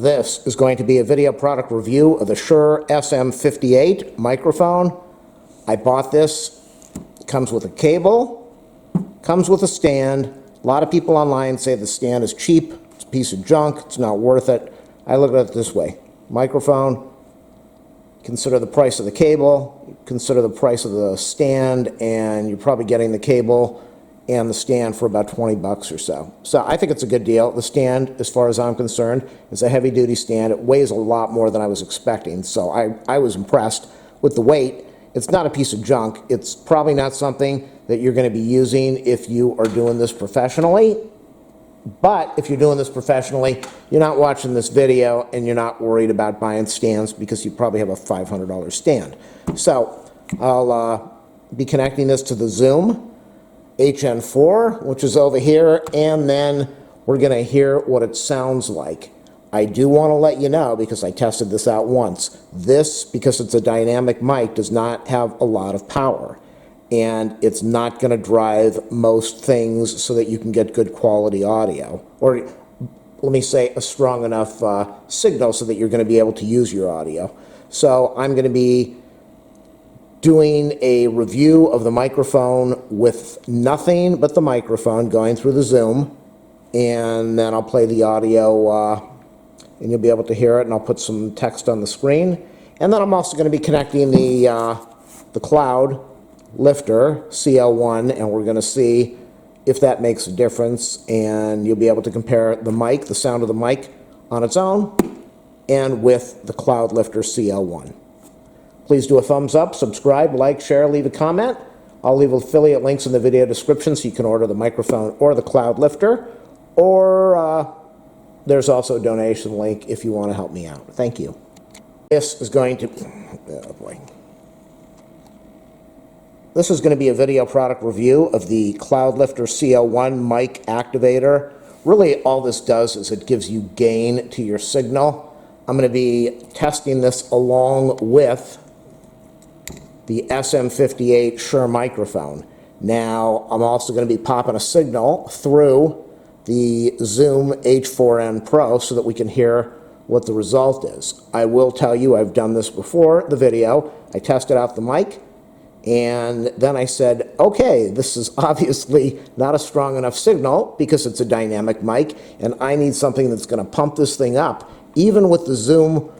This is going to be a video product review of the Shure SM58 microphone. I bought this. It comes with a cable, comes with a stand. A lot of people online say the stand is cheap, it's a piece of junk, it's not worth it. I look at it this way. Microphone, consider the price of the cable, consider the price of the stand, and you're probably getting the cable and the stand for about 20 bucks or so. So I think it's a good deal. The stand, as far as I'm concerned, is a heavy-duty stand. It weighs a lot more than I was expecting, so I was impressed with the weight. It's not a piece of junk. It's probably not something that you're going to be using if you are doing this professionally. But if you're doing this professionally, you're not watching this video and you're not worried about buying stands because you probably have a $500 stand. So I'll be connecting this to the Zoom HN4, which is over here, and then we're going to hear what it sounds like. I do want to let you know, because I tested this out once, this, because it's a dynamic mic, does not have a lot of power. And it's not going to drive most things so that you can get good quality audio. Or let me say a strong enough signal so that you're going to be able to use your audio. So I'm going to be doing a review of the microphone with nothing but the microphone going through the Zoom, and then I'll play the audio and you'll be able to hear it, and I'll put some text on the screen. And then I'm also going to be connecting the Cloudlifter CL-1, and we're going to see if that makes a difference, and you'll be able to compare the mic, the sound of the mic on its own, and with the Cloudlifter CL-1. Please do a thumbs up, subscribe, like, share, leave a comment. I'll leave affiliate links in the video description so you can order the microphone or the Cloudlifter, or there's also a donation link if you want to help me out. Thank you. This is going to, oh boy. This is going to be a video product review of the Cloudlifter CL-1 mic activator. Really all this does is it gives you gain to your signal. I'm going to be testing this along with the SM58 Shure microphone. Now, I'm also going to be popping a signal through the Zoom H4n Pro so that we can hear what the result is. I will tell you, I've done this before, the video. I tested out the mic, and then I said, okay, this is obviously not a strong enough signal because it's a dynamic mic, and I need something that's going to pump this thing up. Even with the Zoom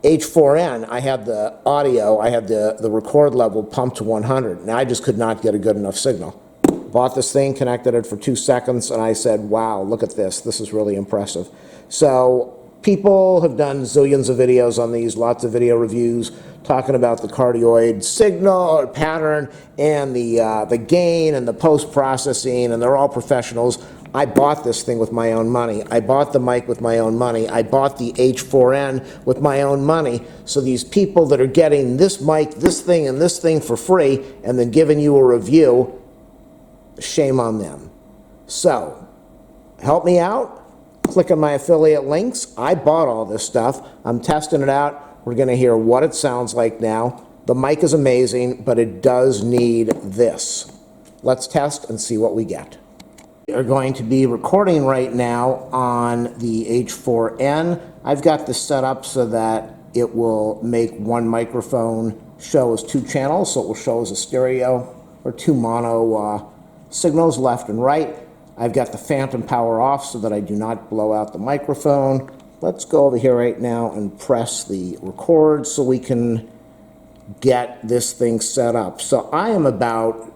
H4n, I had the audio, I had the record level pumped to 100, and I just could not get a good enough signal. Bought this thing, connected it for 2 seconds, and I said, wow, look at this. This is really impressive. So people have done zillions of videos on these, lots of video reviews, talking about the cardioid signal or pattern and the gain and the post-processing, and they're all professionals. I bought this thing with my own money. I bought the mic with my own money. I bought the H4n with my own money. So these people that are getting this mic, this thing, and this thing for free, and then giving you a review, shame on them. So, help me out. Click on my affiliate links. I bought all this stuff. I'm testing it out. We're going to hear what it sounds like now. The mic is amazing, but it does need this. Let's test and see what we get. We are going to be recording right now on the H4n. I've got this set up so that it will make one microphone show as 2 channels, so it will show as a stereo or 2 mono signals left and right. I've got the phantom power off so that I do not blow out the microphone. Let's go over here right now and press the record so we can get this thing set up. So I am about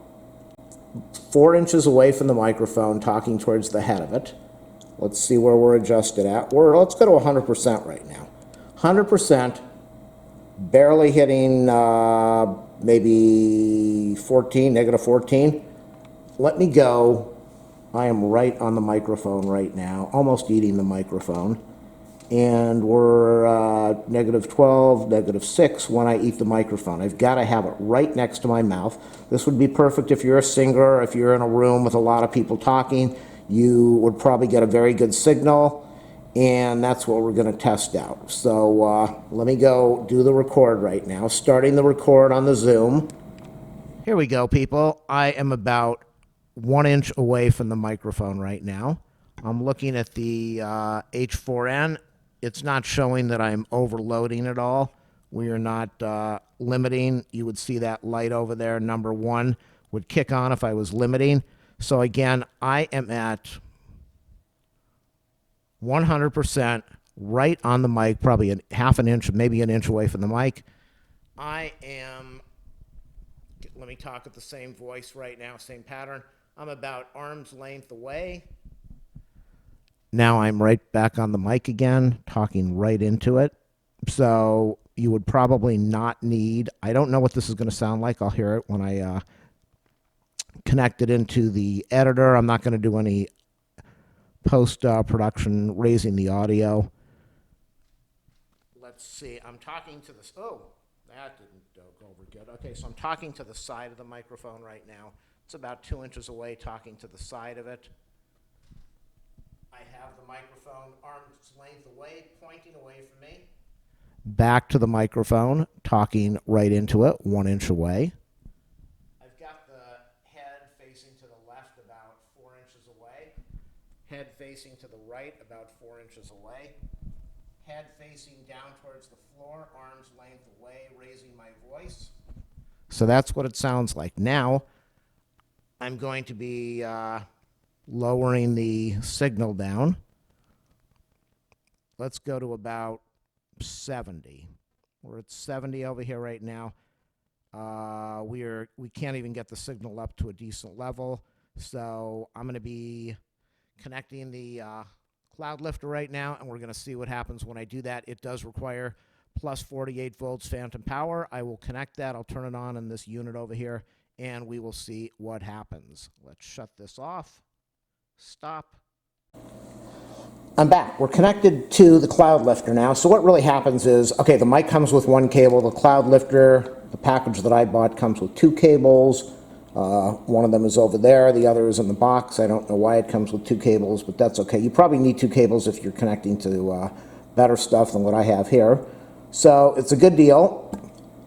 4 inches away from the microphone, talking towards the head of it. Let's see where we're adjusted at. Let's go to 100% right now. 100%, barely hitting maybe 14, negative 14. Let me go. I am right on the microphone right now, almost eating the microphone. And we're negative 12, negative 6 when I eat the microphone. I've got to have it right next to my mouth. This would be perfect if you're a singer, if you're in a room with a lot of people talking. You would probably get a very good signal, and that's what we're going to test out. So let me go do the record right now, starting the record on the Zoom. Here we go, people. I am about 1 inch away from the microphone right now. I'm looking at the H4n. It's not showing that I'm overloading at all. We are not limiting. You would see that light over there, number 1, would kick on if I was limiting. So again, I am at 100% right on the mic, probably half an inch, maybe an inch away from the mic. I am, let me talk at the same voice right now, same pattern. I'm about arm's length away. Now I'm right back on the mic again, talking right into it. So you would probably not need, I don't know what this is going to sound like. I'll hear it when I connect it into the editor. I'm not going to do any post-production raising the audio. Let's see. I'm talking to this. Oh, that didn't go over good. Okay, so I'm talking to the side of the microphone right now. It's about 2 inches away, talking to the side of it. I have the microphone arm's length away, pointing away from me. Back to the microphone, talking right into it, 1 inch away. I've got the head facing to the left about 4 inches away. Head facing to the right about 4 inches away. Head facing down towards the floor, arm's length away, raising my voice. So that's what it sounds like. Now, I'm going to be lowering the signal down. Let's go to about 70. We're at 70 over here right now. We can't even get the signal up to a decent level. So I'm going to be connecting the Cloudlifter right now, and we're going to see what happens when I do that. It does require plus 48 volts phantom power. I will connect that. I'll turn it on in this unit over here, and we will see what happens. Let's shut this off. Stop. I'm back. We're connected to the Cloudlifter now. So what really happens is, okay, the mic comes with 1 cable. The Cloudlifter, the package that I bought, comes with 2 cables. One of them is over there. The other is in the box. I don't know why it comes with 2 cables, but that's okay. You probably need 2 cables if you're connecting to better stuff than what I have here. So it's a good deal.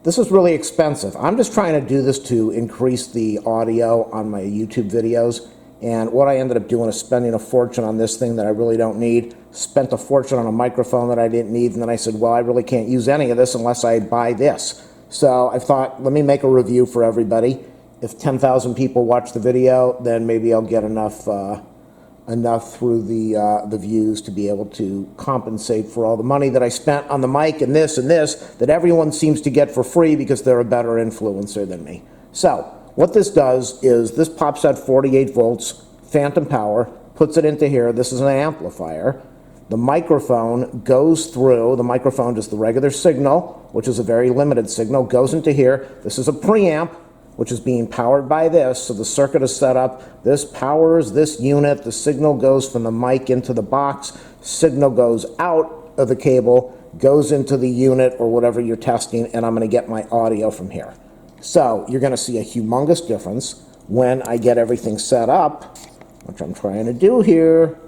This is really expensive. I'm just trying to do this to increase the audio on my YouTube videos. And what I ended up doing is spending a fortune on this thing that I really don't need. Spent a fortune on a microphone that I didn't need. And then I said, well, I really can't use any of this unless I buy this. So I thought, let me make a review for everybody. If 10,000 people watch the video, then maybe I'll get enough through the views to be able to compensate for all the money that I spent on the mic and this that everyone seems to get for free because they're a better influencer than me. So what this does is this pops at 48 volts, phantom power, puts it into here. This is an amplifier. The microphone goes through. The microphone is the regular signal, which is a very limited signal, goes into here. This is a preamp, which is being powered by this. So the circuit is set up. This powers this unit. The signal goes from the mic into the box. Signal goes out of the cable, goes into the unit or whatever you're testing, and I'm going to get my audio from here. So you're going to see a humongous difference when I get everything set up, which I'm trying to do here.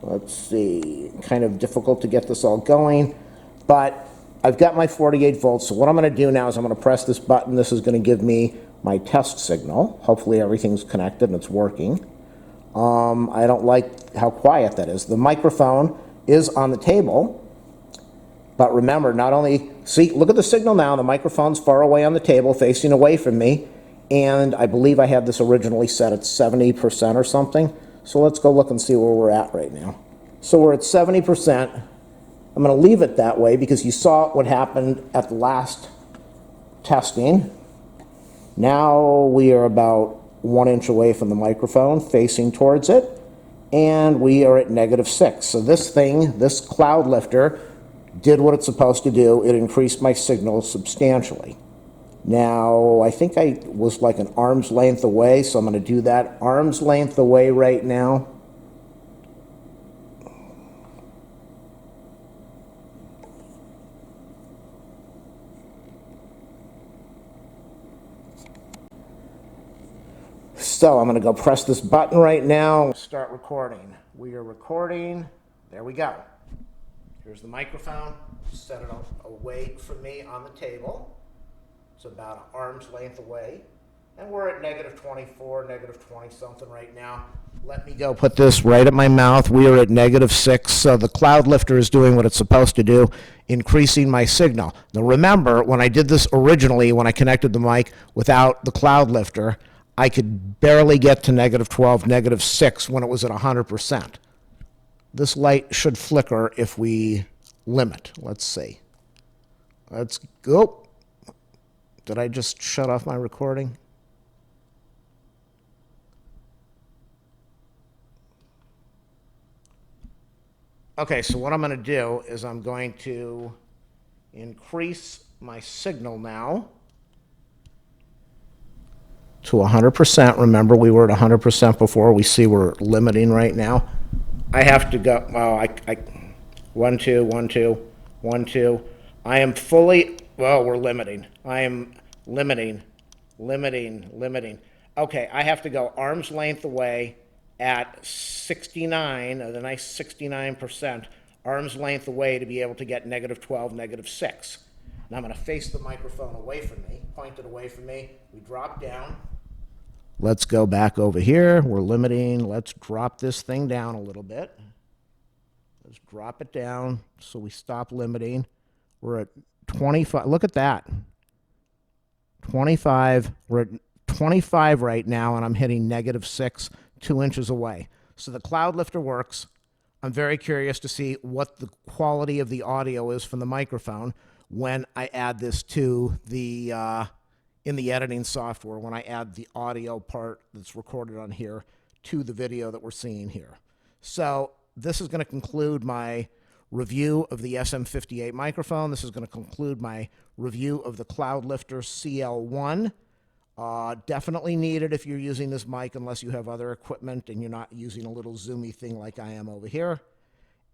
Let's see, kind of difficult to get this all going, but I've got my 48 volts. So what I'm going to do now is I'm going to press this button. This is going to give me my test signal. Hopefully everything's connected and it's working. I don't like how quiet that is. The microphone is on the table. But remember, not only, see, look at the signal now. The microphone's far away on the table, facing away from me. And I believe I had this originally set at 70% or something. So let's go look and see where we're at right now. So we're at 70%. I'm going to leave it that way because you saw what happened at the last testing. Now we are about 1 inch away from the microphone, facing towards it. And we are at -6. So this thing, this Cloudlifter, did what it's supposed to do. It increased my signal substantially. Now, I think I was like an arm's length away, so I'm going to do that arm's length away right now. So I'm going to go press this button right now. Start recording. We are recording. There we go. Here's the microphone. Set it away from me on the table. It's about an arm's length away. And we're at negative 24, negative 20 something right now. Let me go put this right at my mouth. We are at negative 6, so the Cloudlifter is doing what it's supposed to do, increasing my signal. Now remember, when I did this originally, when I connected the mic without the Cloudlifter, I could barely get to negative 12, negative 6 when it was at 100%. This light should flicker if we limit. Let's see. Let's go. Did I just shut off my recording? Okay, so what I'm going to do is I'm going to increase my signal now to 100%. Remember, we were at 100% before. We see we're limiting right now. I have to go, well, 1, 2, 1, 2, 1, 2. I am fully, well, we're limiting. I am limiting. Okay, I have to go arm's length away at 69, the nice 69%, arm's length away to be able to get negative 12, negative 6. Now I'm going to face the microphone away from me, point it away from me. We drop down. Let's go back over here. We're limiting. Let's drop this thing down a little bit. Let's drop it down so we stop limiting. We're at 25. Look at that. 25. We're at 25 right now, and I'm hitting negative 6, 2 inches away. So the Cloudlifter works. I'm very curious to see what the quality of the audio is from the microphone when I add this to the in the editing software, when I add the audio part that's recorded on here to the video that we're seeing here. So this is going to conclude my review of the SM58 microphone. This is going to conclude my review of the Cloudlifter CL-1. Definitely needed if you're using this mic, unless you have other equipment and you're not using a little zoomy thing like I am over here.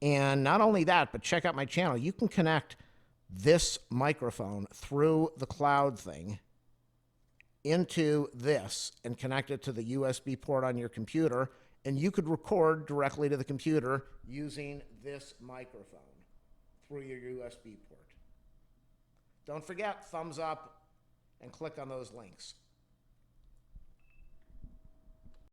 And not only that, but check out my channel. You can connect this microphone through the cloud thing into this and connect it to the USB port on your computer, and you could record directly to the computer using this microphone through your USB port. Don't forget, thumbs up and click on those links.